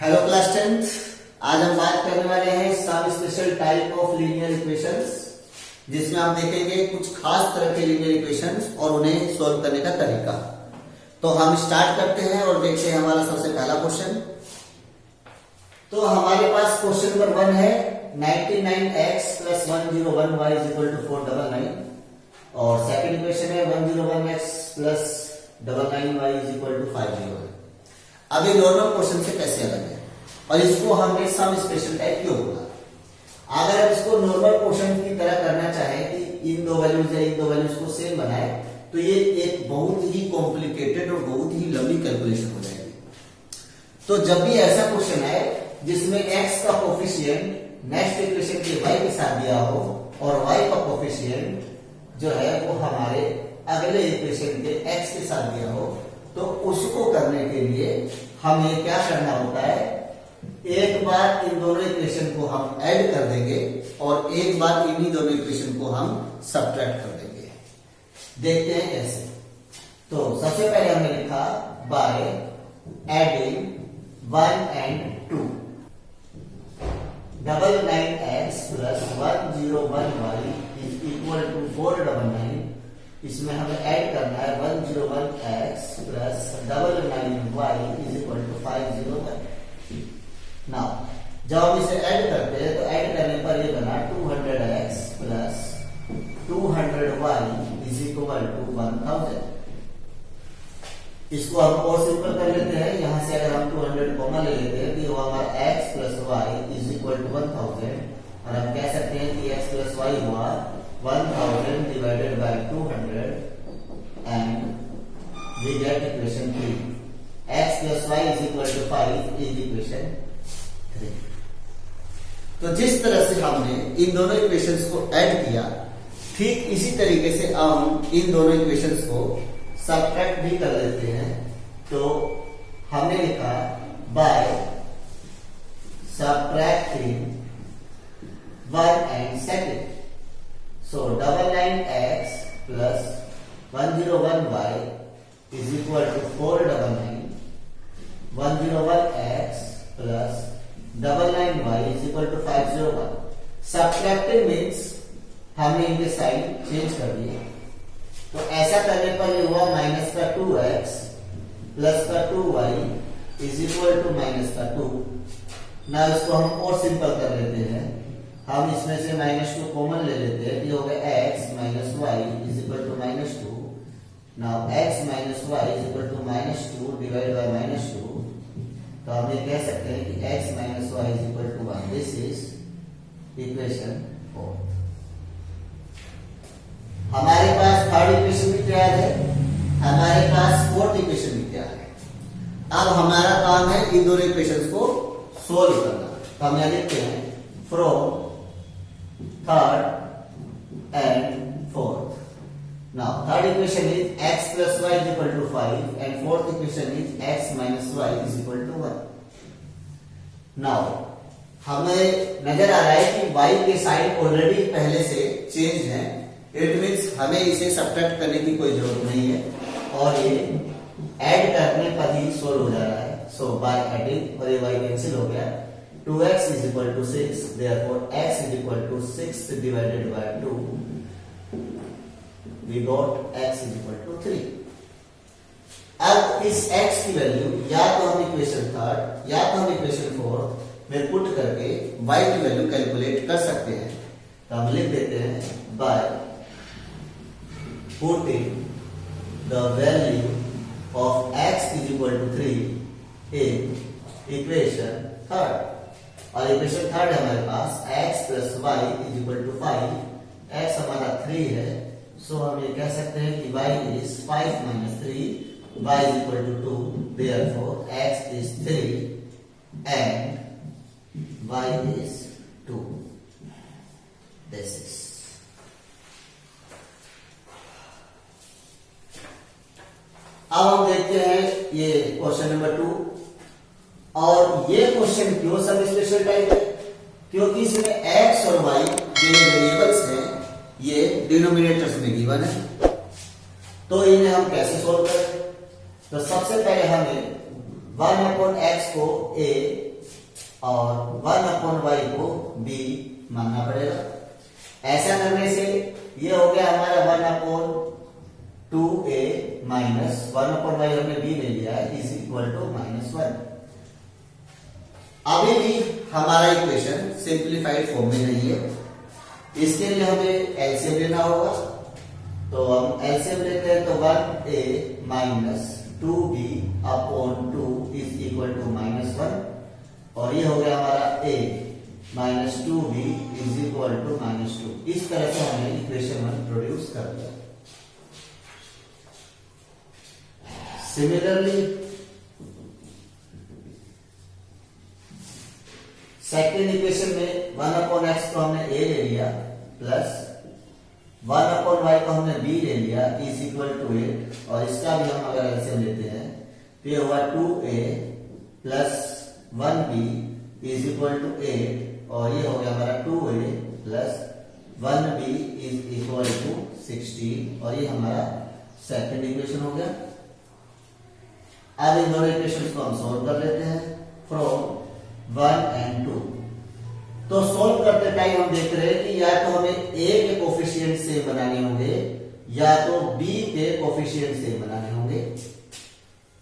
Hello class 10th। आज हम बात करने वाले हैं some special type of linear equations, जिसमें हम देखेंगे कुछ खास तरह के लीनियर इक्वेशंस और उन्हें सॉल्व करने का तरीका। तो हम स्टार्ट करते हैं और देखते हैं हमारा सबसे पहला क्वेश्चन। तो हमारे पास क्वेश्चन नंबर 1 है 99x + 101y = 499 और सेकंड इक्वेशन है 101x + 99y = 501। अब ये दोनों क्वेश्चन से कैसे अलग है और इसको हमने सम स्पेशल टाइप क्यों बोला। अगर हम इसको नॉर्मल क्वेश्चन की तरह करना चाहें कि इन दो वैल्यूज या इन दो वैल्यूज को सेम बनाए, तो ये एक बहुत ही कॉम्प्लिकेटेड और बहुत ही लंबी कैलकुलेशन हो जाएगी। तो जब भी ऐसा क्वेश्चन है जिसमें x का कोफिशिएंट नेक्स्ट इक्वेशन के y के साथ दिया हो और y का कोफिशिएंट जो है वो हमारे अगले इक्वेशन के x के साथ दिया हो, तो उसको करने के लिए हमें क्या करना होता है, एक बार इन दोनों इक्वेशन को हम ऐड कर देंगे और एक बार इन्हीं दोनों इक्वेशन को हम सब्ट्रैक्ट कर देंगे। देखते हैं कैसे। तो सबसे पहले हमने लिखा by adding 1 and 2 99x + 101y = 499। इसमें हमें ऐड करना है 101x + 99y = 501। नाउ जब हम इसे ऐड करते हैं तो ऐड करने पर ये बना 200x + 200y = 1000। इसको हम और सिंपल कर लेते हैं। यहां से अगर हम 200 कॉमन ले लेते हैं तो हमारा x + y = 1000 और हम कह सकते हैं कि x + y हुआ 1000 divided by 200 and we get equation 3. x + y = 5 is equation 3. तो जिस तरह से हमने इन दोनों इक्वेशंस को ऐड किया, ठीक इसी तरीके से हम इन दोनों इक्वेशंस को सब्ट्रैक्ट भी कर लेते हैं। तो हमने लिखा by subtracting 1 and 2। So 99x + 101y = 499। 101x + 99y = 501। Subtracting means हमने इनके साइन चेंज कर दिए। तो ऐसा करने पर ये हुआ -2x + 2y = -2। ना इसको हम और सिंपल कर लेते हैं। हम इसमें से -2 कॉमन ले लेते हैं। ये हो गया x - y = -2। Now x - y = -2 divide by -2। तो हम ये कह सकते हैं कि x - y = 1। This is equation 4। हमारे पास थर्ड इक्वेशन भी तैयार है, हमारे पास फोर्थ इक्वेशन भी तैयार है। अब हमारा काम है इन दोनों इक्वेशंस को सोल्व करना। तो हम यहां लिखते हैं from third and fourth. Now third equation is x + y = 5 and fourth equation is x - y = 1. Now हमें नजर आ रहा है कि y के साइन ऑलरेडी पहले से चेंज है। इट मीन्स हमें इसे सब्ट्रैक्ट करने की कोई जरूरत नहीं है और ये ऐड करने पर ही सोल्व हो जा रहा है। सो बाय एडिंग और ये y कैंसिल हो गया। 2x = 6, therefore x = 6 divided by 2, we got x = 3. अब इस x की वैल्यू या तो हम इक्वेशन थर्ड या तो हम इक्वेशन फोर्थ में पुट करके y की वैल्यू कैलकुलेट कर सकते हैं। तो हम लिख देते हैं by putting the value of x = 3 in equation third. और इक्वेशन थर्ड हमारे पास x + y = 5। x हमारा 3 है, सो हम ये कह सकते हैं कि y is 5 - 3, y = 2, therefore x is 3 and y is 2. This is अब हम देखते हैं ये क्वेश्चन नंबर 2। और ये क्वेश्चन क्यों सब स्पेशल टाइप है, क्योंकि इसमें x और y जो वेरिएबल्स हैं ये डिनोमिनेटर्स में गिवन है। तो इन्हें हम कैसे सोल्व करें। तो सबसे पहले हमें 1/x को a और 1/y को b मानना पड़ेगा। ऐसा करने से ये हो गया हमारा 1/2a माइनस 1/y हमने b ले लिया है इज इक्वल टू -1। अभी भी हमारा इक्वेशन सिंप्लीफाइड फॉर्म में नहीं है, इसके लिए हमें एलसीएम लेना होगा। तो हम एलसीएम लेते हैं तो 1a minus 2b upon 2 is equal to -1 और ये हो गया हमारा a minus 2b is equal to -2। इस तरह से हमने इक्वेशन 1 प्रोड्यूस कर दिया। सिमिलरली सेकेंड इक्वेशन में 1/x को हमने a ले लिया प्लस 1/y को हमने b ले लिया इज इक्वल टू 8 और इसका भी हम अगर एलसीएम लेते हैं तो ये हुआ 2a plus 1b is equal to 8 और ये हो गया हमारा 2a plus 1b is equal to 16 और ये हमारा सेकेंड इक्वेशन हो गया। अब इन दोनों इक्वेशंस को हम सॉल्व कर लेते हैं फ्रॉम 1 and 2। तो सॉल्व करते टाइम हम देख रहे हैं कि या तो हमें a के कोफिशिएंट से बनाने होंगे या तो b के कोफिशिएंट से बनाने होंगे।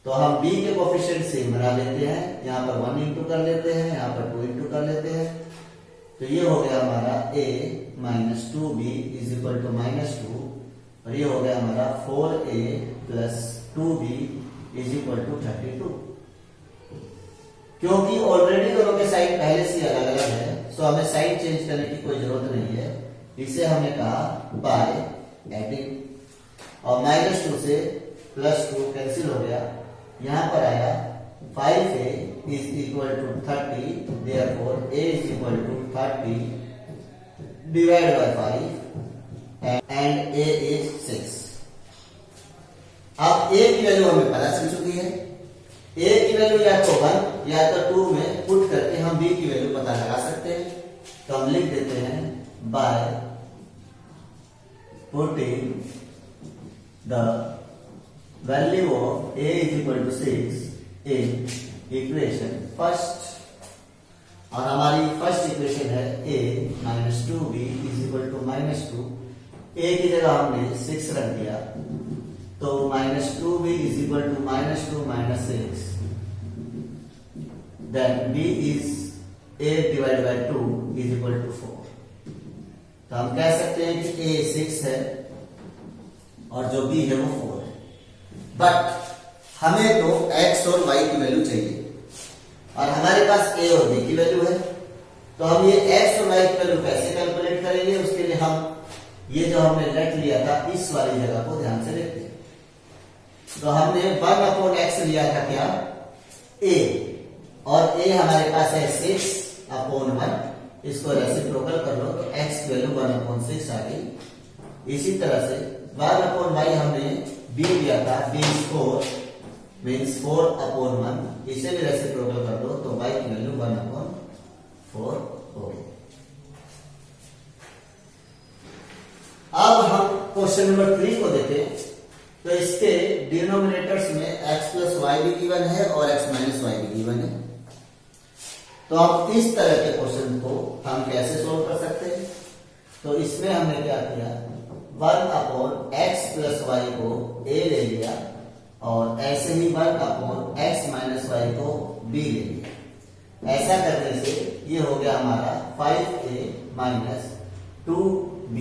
तो हम b के कोफिशिएंट से बना लेते हैं, यहाँ पर 1 इंटू कर लेते हैं, यहाँ पर 2 इंटू कर लेते हैं। तो ये हो गया हमारा a minus 2b is equal to -2 और ये हो गया हमारा 4a plus 2b is equal to 32। क्योंकि ऑलरेडी दोनों के साइन पहले से अलग अलग है तो हमें साइन चेंज करने की कोई जरूरत नहीं है। इसे हमने कहा बाय एडिंग और -2 से +2 कैंसिल हो गया, यहां पर आया 5a is equal to 30 therefore a is equal to 30 divide by 5 and a is 6। अब a की वैल्यू हमें पता चल चुकी है। a की वैल्यू या तो 1 या तो 2 में पुट करके हम b की वैल्यू पता लगा सकते हैं। तो हम लिख देते हैं by putting the value of a is equal to 6 in equation first और हमारी फर्स्ट इक्वेशन है a minus 2b is equal to -2। a की जगह हमने 6 रख दिया तो -2b is equal to -2 minus 6 then b is 8 divided by 2 is equal to 4। तो हम कह सकते हैं कि a 6 है और जो b है वो 4 है। बट हमें तो x और y की वैल्यू चाहिए और हमारे पास a और b की वैल्यू है। तो हम ये x और y की वैल्यू कैसे कैलकुलेट करेंगे, उसके लिए हम ये जो हमने लेट लिया था इस वाली जगह को ध्यान से देखते हैं। तो हमने 1/x लिया था क्या a और a हमारे पास है 6/1। इसको रेसिप्रोकल कर लो तो x की वैल्यू 1/6 आ गई। इसी तरह से 1/y हमने b लिया था, b is 4 मीन्स 4/1। इसे भी रेसिप्रोकल कर दो तो y की वैल्यू 1/4 हो गई। अब हम क्वेश्चन नंबर 3 को देखें तो इसके डिनोमिनेटर्स में x प्लस वाई भी गिवन है और x माइनस वाई भी गिवन है। तो अब इस तरह के क्वेश्चन को हम कैसे सोल्व कर सकते हैं? तो इसमें हमने क्या किया, 1/x प्लस वाई को a ले लिया और ऐसे ही 1/x माइनस वाई को b ले लिया। ऐसा करने से ये हो गया हमारा 5a minus 2b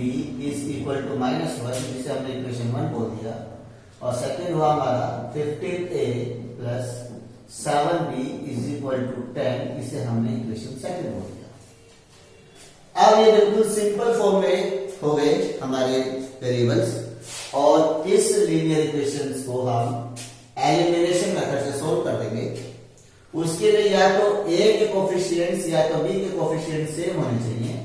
is equal to -1, जिसे हमने इक्वेशन 1 बोल दिया। और सेकेंड हुआ हमारा 15a plus 7b is equal to 10, इसे हमने इक्वेशन 2 बोल दिया। अब ये बिल्कुल सिंपल फॉर्म में हो गए हमारे वेरिएबल्स और इस लीनियर इक्वेशंस को हम एलिमिनेशन मेथड से सोल्व कर देंगे। उसके लिए या तो a के कोफिशिएंट्स या तो b के कोफिशिएंट्स सेम होने चाहिए।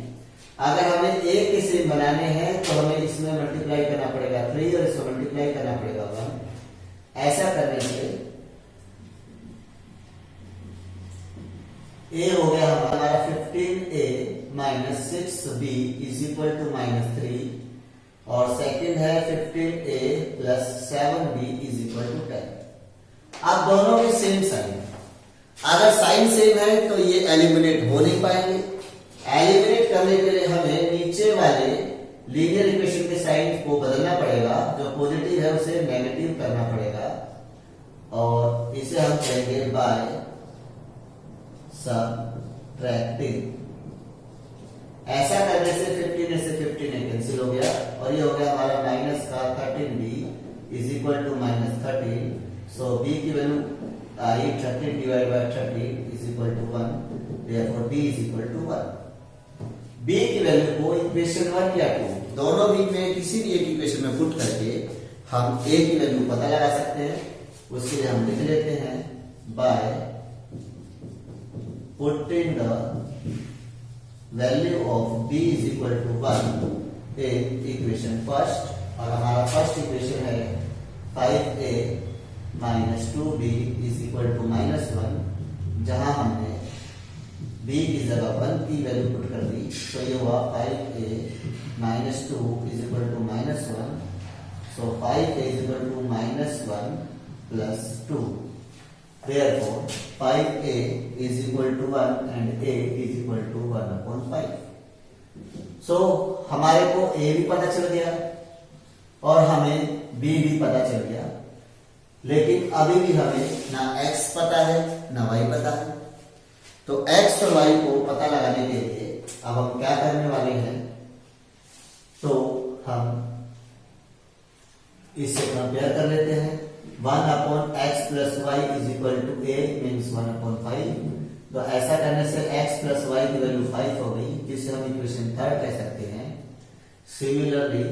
अगर हमें a के सेम बनाने हैं तो हमें इसमें मल्टीप्लाई करना पड़ेगा 3 और इसमें मल्टीप्लाई करना पड़ेगा 1। ऐसा करने से a हो गया हमारा 15a minus 6b is equal to -3 और सेकंड है 15a plus 7b is equal to 10। अब दोनों के सेम साइन, अगर साइन सेम है तो ये एलिमिनेट हो नहीं पाएंगे। एलिमिनेट करने के लिए हमें नीचे वाले लीनियर इक्वेशन के साइन को बदलना पड़ेगा, जो पॉजिटिव है उसे नेगेटिव करना पड़ेगा, और इसे हम कहेंगे बाय सबट्रैक्टिंग। ऐसा करने से 15 से 15 कैंसिल हो गया, और ये हो गया हमारा माइनस का 13b is equal to minus 13। So b की वैल्यू आई 13 divide by 13 is equal to 1, therefore b is equal to 1। b की वैल्यू को इक्वेशन 1 या 2 दोनों भी में किसी भी एक इक्वेशन में पुट करके हम a की वैल्यू पता लगा सकते हैं। उसके लिए हम लिख लेते हैं by putting the value of b is equal to 1 in equation first, और हमारा फर्स्ट इक्वेशन है 5a minus 2b is equal to minus 1, जहां हमने b की जगह 1 की वैल्यू पुट कर दी, तो ये हुआ 5a minus 2 is equal to minus 1। So 5a is equal to minus 1 plus 2, therefore 5a is equal to 1 and a is equal to 1 upon 5। so हमारे को a भी पता चल गया और हमें b भी पता चल गया, लेकिन अभी भी हमें ना x पता है ना y पता है। तो x और y को पता लगाने के लिए अब हम क्या करने वाले हैं, तो हम इससे कंपेयर कर लेते हैं। 1 upon x plus y is equal to a means 1 upon 5। तो ऐसा करने से x plus y की वैल्यू 5 हो गई, जिसे हम इक्वेशन 3 कह सकते हैं। सिमिलरली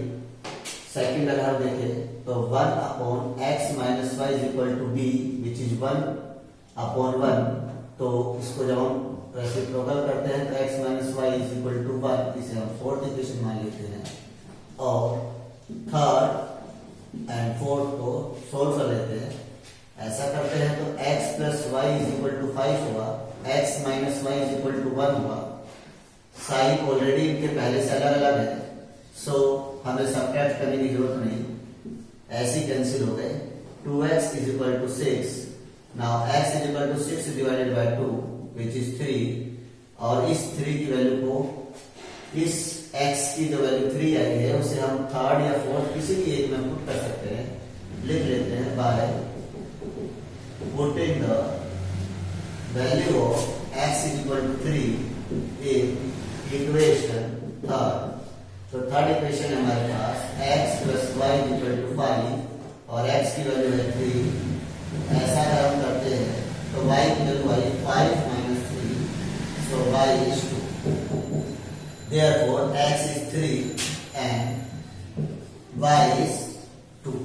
सेकंड अगर हम देखें तो 1 upon x minus y is equal to b which is 1 upon 1। तो इसको जब हम रेसिप्रोकल करते हैं तो x minus y is equal to 1, इसे हम फोर्थ इक्वेशन मान लेते हैं, और थर्ड एंड फोर्थ को सोल्व कर लेते हैं। ऐसा करते हैं तो x plus y is equal to 5 हुआ, x minus y is equal to 1 हुआ। साइन ऑलरेडी इनके पहले से अलग अलग है, सो हमें सबट्रैक्ट करने की जरूरत नहीं, ऐसे ही कैंसिल हो गए। 2x is equal to 6। Now x is equal to 6 divided by 2 which is 3, और इस 3 की वैल्यू को, इस x की जो वैल्यू 3 आई है उसे हम थर्ड या फोर्थ किसी भी एक में पुट कर सकते हैं। लिख लेते हैं by putting the value of x is equal to 3 in equation third. तो थर्ड इक्वेशन है हमारे पास x plus y is equal to 5 और x की वैल्यू है 3। ऐसा अगर हम करते हैं तो y की value I 5 minus 3, so y is 2। Therefore x is 3 and y is 2।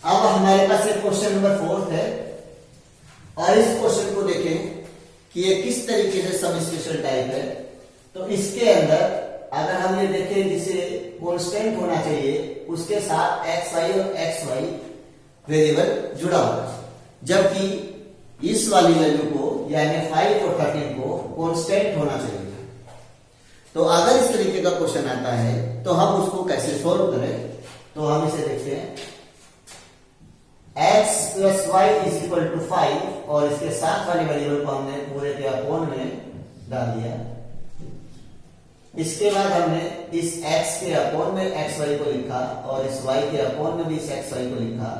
अब हमारे पास एक क्वेश्चन नंबर 4 है और इस क्वेश्चन को देखें कि ये किस तरीके से सम स्पेशल टाइप है। तो इसके अंदर अगर हम ये देखें जिसे कांस्टेंट होना चाहिए उसके साथ एक्स वाई और एक्स वाई वेरिएबल जुड़ा हुआ है, जबकि इस वाली वैल्यू को यानी 5 और 13 को कांस्टेंट होना चाहिए। तो अगर इस तरीके का क्वेश्चन आता है तो हम उसको कैसे सोल्व करें, तो हम इसे देखते हैं x plus y is equal to 5 और इसके साथ वाले वेरिएबल को हमने पूरे के अपॉन में डाल दिया। इसके बाद हमने इस x के अपॉन में एक्स वाई को लिखा और इस y के अपॉन में भी इस एक्स वाई को लिखा,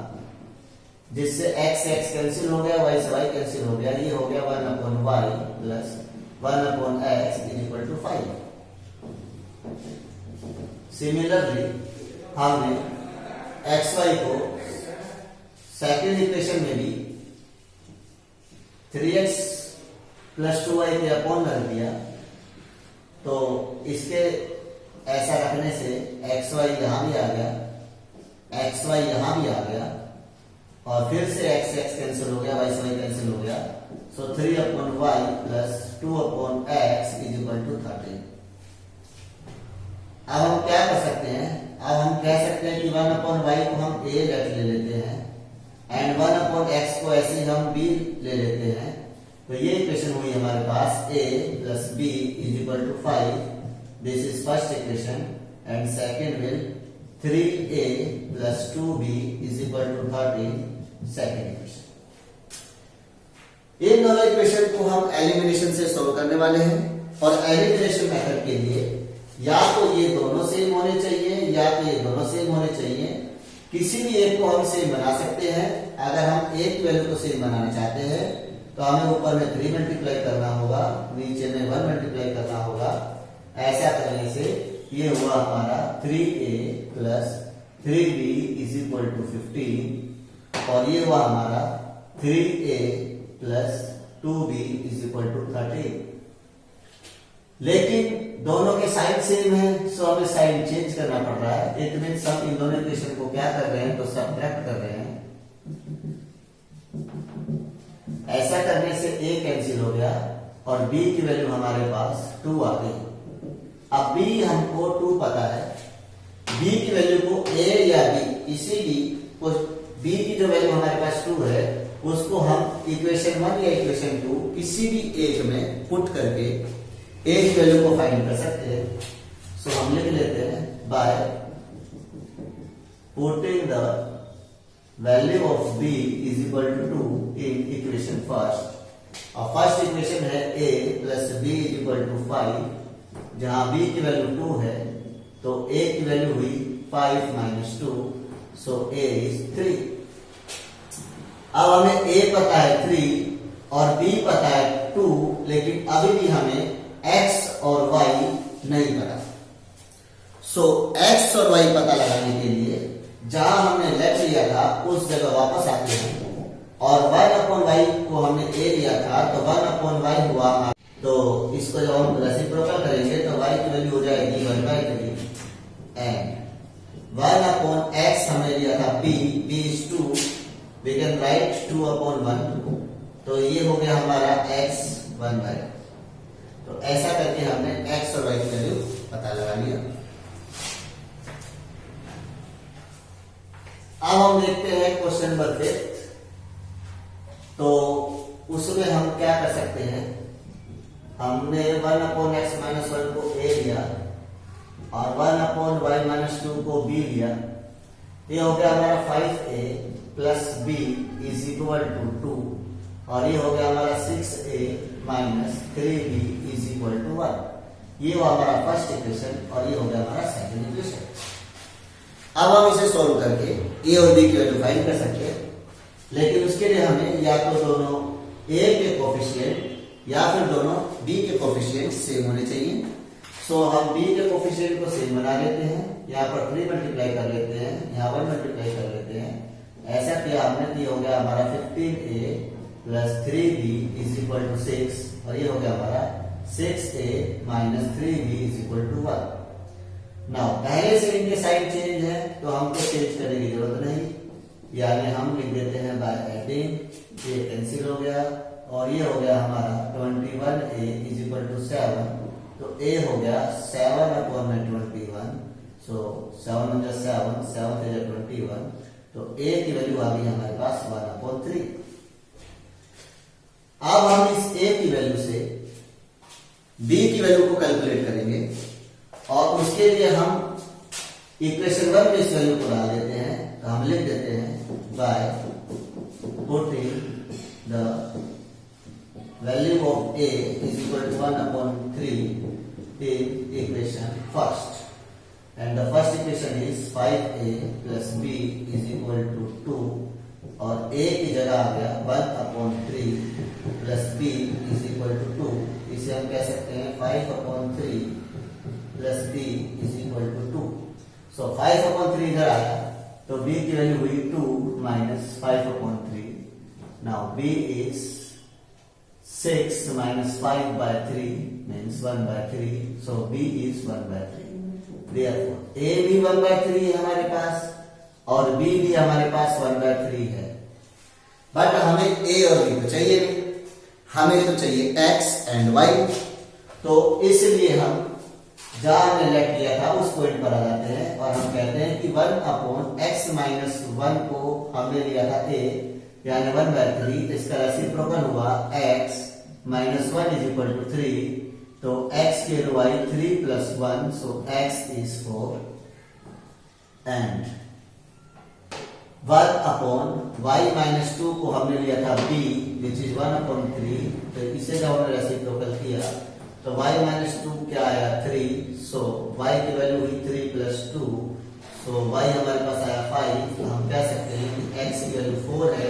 जिससे x x कैंसिल हो गया, y से y कैंसिल हो गया। ये हो गया 1 upon y plus 1 upon x is equal to 5। Similarly हमने एक्स वाई को सेकेंड इक्वेशन में भी 3x प्लस 2y के अपॉन रख दिया। तो इसके ऐसा रखने से एक्स वाई यहां भी आ गया, एक्स वाई यहां भी आ गया और फिर से एक्स एक्स कैंसिल हो गया, वाई से वाई कैंसिल हो गया। So 3 upon y plus 2 upon x is equal to 13। अब हम क्या कर सकते हैं, अब हम कह सकते हैं कि 1 अपॉन वाई को हम a ले लेते हैं एंड 1 अपॉन एक्स को ऐसे ही हम b ले लेते हैं। तो ये इक्वेशन हुई हमारे पास a plus b is equal to 5। This is first equation and second will 3a plus 2b is equal to 13 second equation. इन दोनों इक्वेशन को हम एलिमिनेशन से सोल्व करने वाले हैं और एलिमिनेशन मेथड के लिए या तो ये दोनों सेम होने चाहिए या तो ये दोनों सेम होने चाहिए। किसी भी एक को हम सेम बना सकते हैं। अगर हम एक वैल्यू को सेम बनाना चाहते हैं तो हमें ऊपर में 3 मल्टीप्लाई करना होगा, नीचे में 1 मल्टीप्लाई करना होगा। ऐसा करने से ये हुआ हमारा 3a plus 3b is equal to 15 और ये हुआ हमारा 3a plus 2b is equal to 13। लेकिन दोनों के साइन सेम है, सो हमें साइन चेंज करना पड़ रहा है। इट मींस हम इन दोनों इक्वेशन को क्या कर रहे हैं, तो सब्ट्रैक्ट कर रहे हैं। ऐसा करने से a कैंसिल हो गया और b की वैल्यू हमारे पास 2 आ गई। अब b हमको 2 पता है, b की वैल्यू को a या b किसी भी b की जो वैल्यू हमारे पास 2 है उसको हम इक्वेशन 1 या इक्वेशन 2 किसी भी एक में पुट करके a की वैल्यू को फाइंड कर सकते हैं। सो हम लिख लेते हैं by putting the value of b is equal to 2 in equation first. और फर्स्ट इक्वेशन है a plus b is equal to 5, जहां b की वैल्यू 2 है तो a की वैल्यू हुई 5 माइनस 2, सो a इज 3। अब हमें a पता है 3 और b पता है 2, लेकिन अभी भी हमें x और y नहीं पता। सो x और y पता लगाने के लिए जहां हमने लेफ्ट लिया था उस जगह वापस आते हैं और 1 अपॉन y को हमने a लिया था तो 1 अपॉन y हुआ। तो इसको जब हम रेसिप्रोकल करेंगे तो y की वैल्यू हो जाएगी 1/3 एंड 1 अपॉन x हमने लिया था b is 2, we can write 2 upon 1, तो ये हो गया हमारा x 1/। तो ऐसा करके हमने x और y की वैल्यू पता लगा लिया। अब हम देखते हैं क्वेश्चन नंबर 5। तो उसमें हम क्या कर सकते हैं, हमने 1 अपॉन x माइनस 1 को a लिया और 1 अपॉन y माइनस 2 को b लिया। ये हो गया हमारा 5a plus b is equal to 2 और ये हो गया हमारा 6a minus 3b is equal to 1। ये हुआ हमारा फर्स्ट इक्वेशन और ये हो गया हमारा सेकंड इक्वेशन। अब हम इसे सॉल्व करके a और b की वैल्यू फाइंड कर सकते हैं, लेकिन उसके लिए हमें या तो दोनों a के कोफिशिएंट या फिर दोनों b के कोफिशिएंट सेम होने चाहिए। सो हम b के कोफिशिएंट को सेम बना लेते हैं, यहाँ पर 3 मल्टीप्लाई कर लेते हैं, यहाँ 1 मल्टीप्लाई कर लेते हैं। ऐसा किया हमने तो ये हो गया हमारा 15a plus 3b is equal to 6 और ये हो गया हमारा 6a minus 3b is equal to 1। Now पहले से इनके साइन चेंज है तो हमको चेंज करने की जरूरत नहीं। यानी हम लिख देते हैं बाय एडिंग, ये कैंसिल हो गया और ये हो गया हमारा 21a इज इक्वल टू 7, तो a हो गया 7/21, सो 7 × 7, 7 × 21, तो a की वैल्यू आ गई हमारे पास 1/3। अब हम इस a की वैल्यू से b की वैल्यू को कैलकुलेट करेंगे और उसके लिए हम इक्वेशन 1 में इस वैल्यू को डाल देते हैं, तो हम लिख देते हैं by putting the value of a is equal to 1/3 in equation first, and the first equation is 5a plus b is equal to 2 और a की जगह आ गया 1/3 plus b is equal to 2, इसे हम कह सकते हैं 5/3 plus b is equal to 2। सो 5/3 इधर आया तो b की वैल्यू हुई 2 minus 5/3। Now b is 6 minus 5/3 means 1/3, so b is 1/3। therefore a भी 1/3 है हमारे पास और b भी हमारे पास 1/3 है, बट हमें a और b तो चाहिए नहीं, हमें तो चाहिए x एंड y। तो इसलिए हम जहां हमने लेट लिया था उस पॉइंट पर आ जाते हैं और हम कहते हैं कि 1/x minus 1 को हमने लिया था a यानी 1/3, इसका रेसिप्रोकल हुआ x minus 1 is equal to 3, तो x की value I 3 plus 1, so x is 4 and 1/y minus 2 को हमने लिया था b which is 1/3, तो इसे जब हमने रेसिप्रोकल किया तो y minus 2 क्या आया 3, so y की वैल्यू हुई 3 plus 2, so y हमारे पास आया 5। तो हम कह सकते हैं कि x की वैल्यू 4 है